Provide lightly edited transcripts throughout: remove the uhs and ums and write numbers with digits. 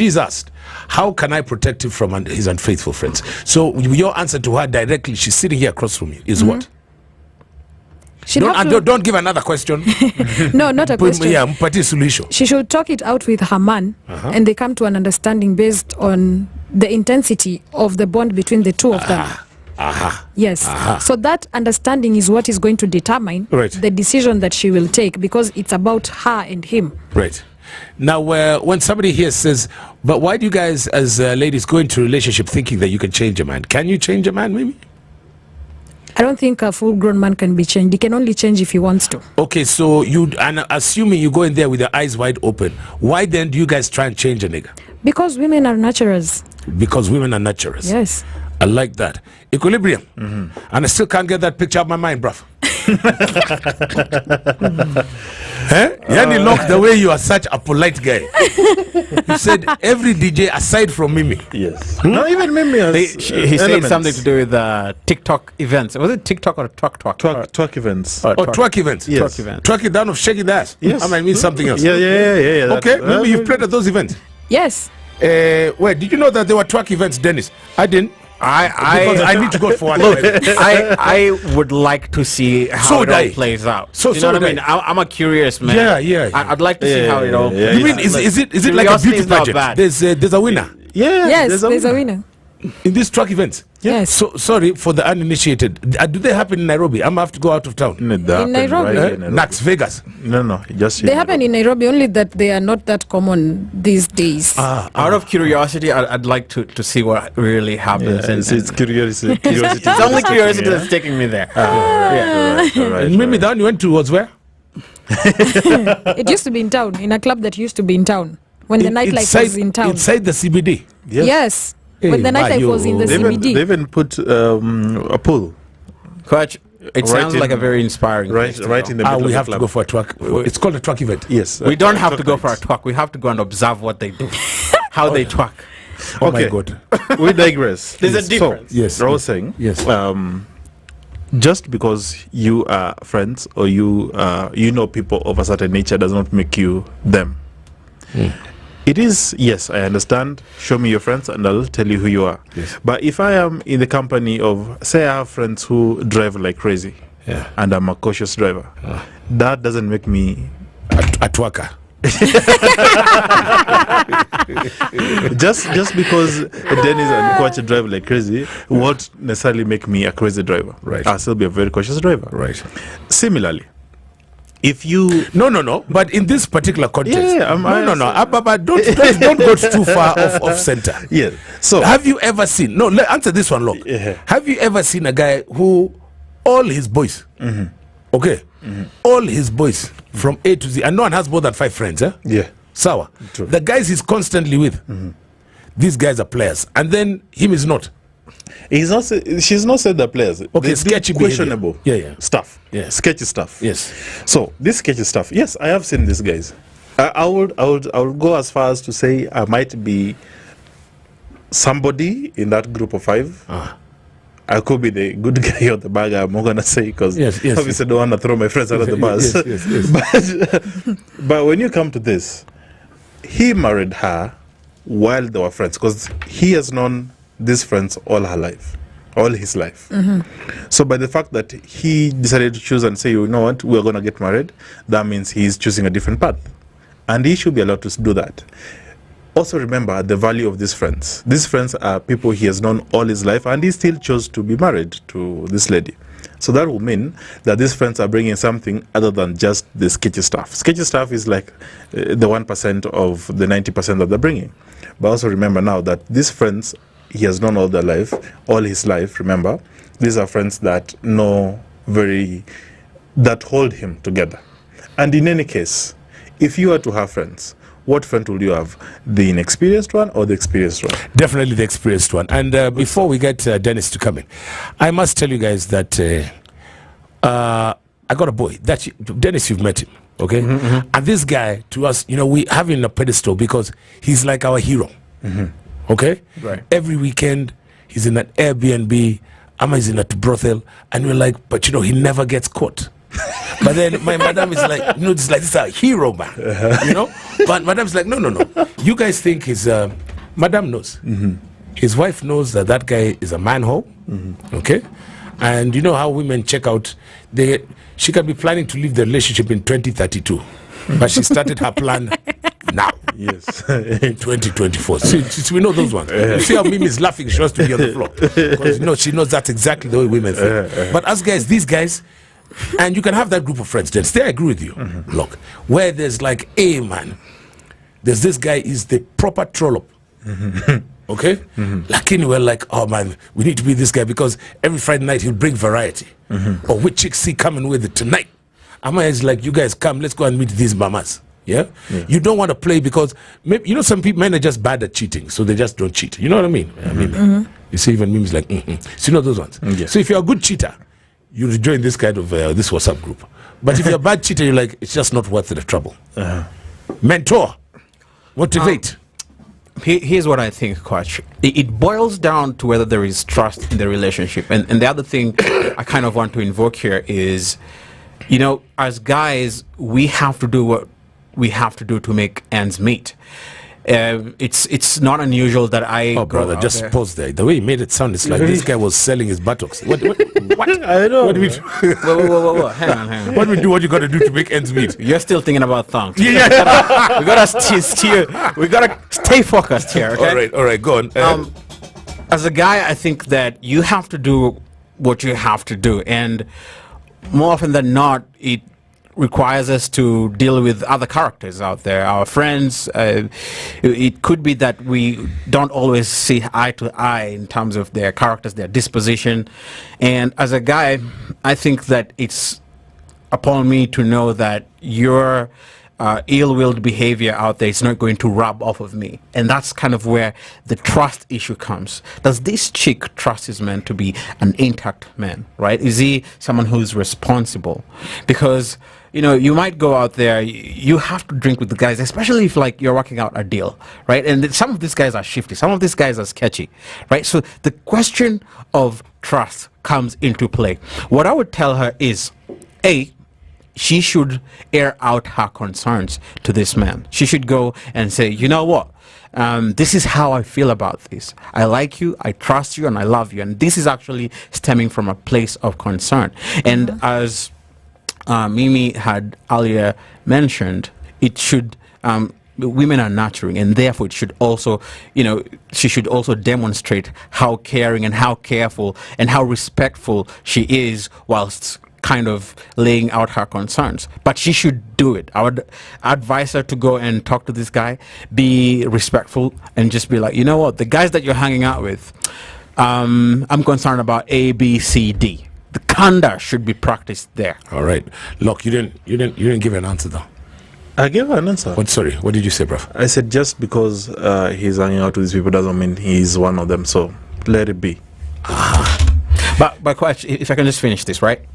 she's asked, how can I protect him from his unfaithful friends? So your answer to her directly, she's sitting here across from you, is what? Don't give another question. No, not a question. Yeah, solution. She should talk it out with her man, and they come to an understanding based on the intensity of the bond between the two of them. Yes. So that understanding is what is going to determine the decision that she will take, because it's about her and him. Right. Now, when somebody here says, but why do you guys as ladies go into a relationship thinking that you can change a man? Can you change a man, maybe? I don't think a full-grown man can be changed. He can only change if he wants to. Okay, so and assuming you go in there with your eyes wide open, why then do you guys try and change a nigga? Because women are naturals. Because women are naturals. Yes. I like that. Equilibrium. And I still can't get that picture out of my mind, bruv. Yani Lorc, the way you are such a polite guy. You said every DJ aside from Mimi. Yes. No, even Mimi has he said something to do with TikTok events. Was it TikTok or Twak? Twak events. Twak events. Yes. Twak it down of shaking the ass. Yes. I might mean something else. Yeah. Okay, Mimi, you've played at those events? Yes. Wait, did you know that there were Twak events, Dennis? I didn't. Because I need to go for one. Look, I would like to see how it all plays out. You know what I mean? I'm a curious man. Yeah. I'd like to see how it all plays out. You mean, is it like a beauty pageant? There's a winner. Yeah. Yes, there's a winner. In these Twak events? Yes. So, sorry for the uninitiated. Do they happen in Nairobi? I'm going to have to go out of town. In Nairobi? Las Vegas? No. Just they happen in Nairobi, only that they are not that common these days. Out of curiosity, I'd like to see what really happens. It's curiosity. It's only curiosity that's taking me there. And Mimi, then you went towards where? It used to be in town, in a club that used to be in town. When the nightlife was in town. Inside the CBD? Yes. When the nightlife was in the CBD. They even put a pool. Kwach, it sounds like a very inspiring right in the middle we of have the to club. go for a Twak. It's called a Twak event. Yes. We don't have to go for a Twak. We have to go and observe what they do. How they Twak. Oh my God. We digress. There's a difference. So, yes. I was saying, just because you are friends or you know people of a certain nature does not make you them. It is, yes, I understand. Show me your friends and I'll tell you who you are. Yes. But if I am in the company of, say I have friends who drive like crazy, and I'm a cautious driver, that doesn't make me a Twaker. just because Dennis and Kwach drive like crazy won't necessarily make me a crazy driver. Right. I'll still be a very cautious driver. Right. Similarly, if you no, but in this particular context, Ababa, don't go too far off center. Yeah. So have you ever seen? No, answer this one, Lorc. Have you ever seen a guy who all his boys, all his boys from A to Z, and no one has more than 5 friends, Yeah. Sawa. True. The guys he's constantly with, these guys are players, and then him is not. He's not. She's not said the players. Okay, sketchy, questionable. Yeah. Stuff. Yeah. Sketchy stuff. Yes. So this sketchy stuff. Yes, I have seen these guys. I would go as far as to say I might be somebody in that group of 5. I could be the good guy or the bad guy. I'm not gonna say because obviously I don't want to throw my friends out of the bus. Yes. But when you come to this, he married her while they were friends because he has known these friends all his life. So by the fact that he decided to choose and say, you know what, we're going to get married, that means he's choosing a different path. And he should be allowed to do that. Also remember the value of these friends. These friends are people he has known all his life and he still chose to be married to this lady. So that will mean that these friends are bringing something other than just the sketchy stuff. Sketchy stuff is like the 1% of the 90% that they're bringing. But also remember now that these friends he has known all his life, remember. These are friends that that hold him together. And in any case, if you are to have friends, what friend will you have? The inexperienced one or the experienced one? Definitely the experienced one. And before we get Dennis to come in, I must tell you guys that I got a boy. Dennis, you've met him, okay? And this guy, to us, we have him in a pedestal because he's like our hero. Okay? Right. Every weekend, he's in an Airbnb, Ama is in a brothel, and we're like, but he never gets caught. But then my madam is like, no, it's like, this is a hero, man. You know? But madam's like, no. You guys think his, madam knows. His wife knows that guy is a manhole. Okay? And you know how women check out, she can be planning to leave the relationship in 2032. But she started her plan now. Yes. In 2024. We know those ones. You see how Mimi is laughing, she wants to be on the floor. Because she knows that's exactly the way women think. But us guys, these guys, and you can have that group of friends, then I agree with you. Look, where there's like, hey man, there's this guy is the proper trollop. Okay? Like we're like, oh man, we need to be this guy because every Friday night he'll bring variety. Or which chicks he coming with it tonight? Amma is like, you guys come, let's go and meet these mamas. Yeah? You don't want to play because maybe, you know, some people, men are just bad at cheating, so they just don't cheat. You know what I mean? You see, even memes like, so you know those ones. So if you're a good cheater, you join this kind of this WhatsApp group. But if you're a bad cheater, you're like, it's just not worth the trouble. Mentor, motivate. Here's what I think, Kwach. It boils down to whether there is trust in the relationship. And the other thing I kind of want to invoke here is, you know, as guys, we have to do what we have to do to make ends meet. It's not unusual that I... Oh, brother, just pause there. The way he made it sound, it's like this guy was selling his buttocks. What? I know. What do we do? Whoa. Hang on. What do we do? What you got to do to make ends meet? You're still thinking about thongs. We gotta steer. We gotta stay focused here. Okay? All right. Go on. As a guy, I think that you have to do what you have to do, and more often than not, it requires us to deal with other characters out there, our friends. It could be that we don't always see eye to eye in terms of their characters, their disposition. And as a guy, I think that it's upon me to know that your ill-willed behavior out there is not going to rub off of me. And that's kind of where the trust issue comes. Does this chick trust his man to be an intact man, right? Is he someone who's responsible? Because, you know, you might go out there, you have to drink with the guys, especially if like you're working out a deal, right? And some of these guys are shifty, some of these guys are sketchy, right? So the question of trust comes into play. What I would tell her is, she should air out her concerns to this man. She should go and say, you know what? This is how I feel about this. I like you, I trust you, and I love you. And this is actually stemming from a place of concern. And as Mimi had earlier mentioned, it should... women are nurturing, and therefore it should also, you know, she should also demonstrate how caring and how careful and how respectful she is whilst kind of laying out her concerns. But she should do it. I would advise her to go and talk to this guy, be respectful, and just be like, you know what, the guys that you're hanging out with, I'm concerned about A, B, C, D. The candor should be practiced there. All right. Look, you didn't give an answer though. I gave an answer. Sorry, what did you say, bro? I said just because he's hanging out with these people doesn't mean he's one of them, so let it be. But Kwach, if I can just finish this, right?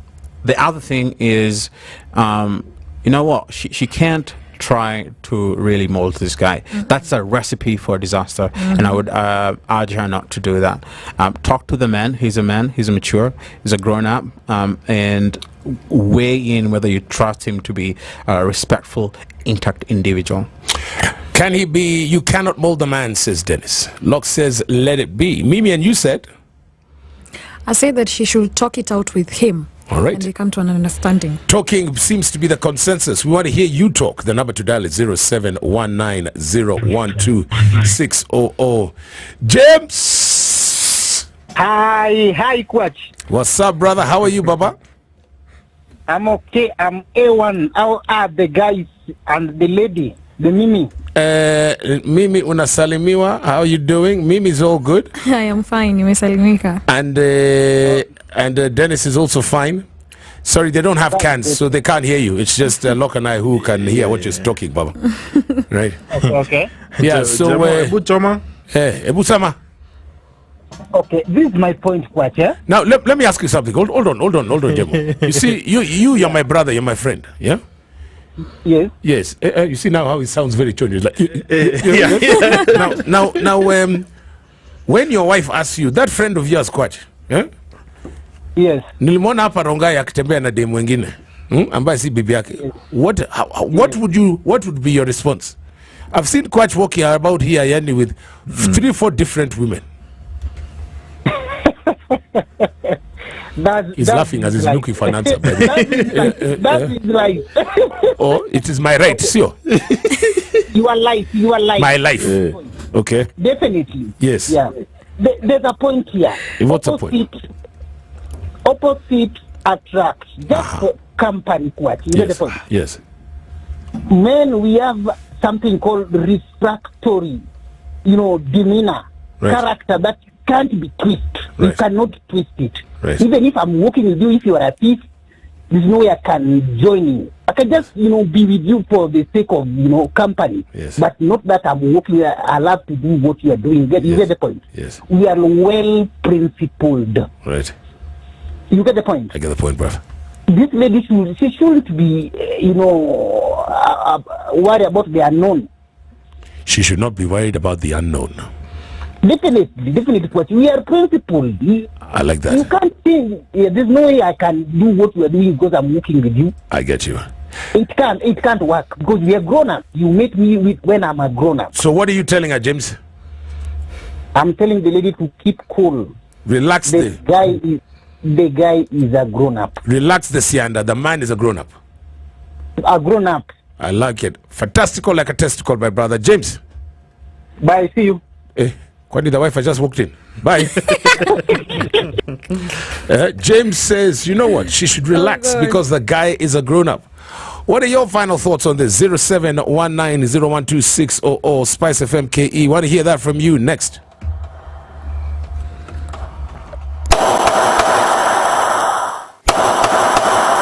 The other thing is, you know what? She can't try to really mold this guy. That's a recipe for disaster, and I would urge her not to do that. Talk to the man. He's a man. He's a mature. He's a grown-up, and weigh in whether you trust him to be a respectful, intact individual. Can he be? You cannot mold the man, says Dennis. Lorc says, let it be. Mimi, and you said? I said that she should talk it out with him. All right. And they come to an understanding. Talking seems to be the consensus. We want to hear you talk. The number to dial is 0719012600. James! Hi, Kwach. What's up, brother? How are you, Baba? I'm okay. I'm A1. How are the guys and the lady, the Mimi? Mimi unasalimiwa. How are you doing? Mimi's all good. I am fine. Nimesalimika. And Dennis is also fine. Sorry, they don't have cans, so they can't hear you. It's just Lorc and I who can hear what you're talking, Baba. Right? Okay. Yeah, so... Ebusama. Okay, this is my point, Kwach, yeah? Now, let me ask you something. Hold on, Jemo. You see, you're my brother, you're my friend, yeah? Yes. Yes. You see now how it sounds very chonjo. Like, Now, when your wife asks you, that friend of yours, Kwach, yeah? Yes. Nilimwona hapa Rongai akitembea na demu wengine. ambaye si bibi yake, what would be your response? I've seen Kwach walking about here yani with 3-4 different women. He's laughing as he's looking for an answer. That is right. Oh, it is my right, sure. Your life. My life. Okay. Definitely. Yes. Yeah. There's a point here. What's the point? Opposite attracts. Just for company, Kwach. You get the point? Yes. Men, we have something called refractory, demeanor, character that can't be twisted. Right. You cannot twist it. Right. Even if I'm working with you, if you are a thief, there's no way I can join you. I can just, be with you for the sake of, company. Yes. But not that I'm working, I love to do what you are doing. You get the point? Yes. We are well principled. Right. You get the point? I get the point, bruv. This lady, she shouldn't be, worried about the unknown. She should not be worried about the unknown. Definitely, but we are principled. I like that. You can't say, there's no way I can do what we are doing because I'm working with you. I get you. It can't work because we are grown up. You make me when I'm a grown up. So what are you telling her, James? I'm telling the lady to keep cool. Relax. The guy is a grown up. Relax the sianda. The man is a grown up. A grown up. I like it. Fantastical like a testicle, my brother. James. Bye. See you. Kwani the wife has just walked in. Bye. James says, you know what? She should relax because the guy is a grown up. What are your final thoughts on this? 0719012600 SpiceFM KE. Want to hear that from you next.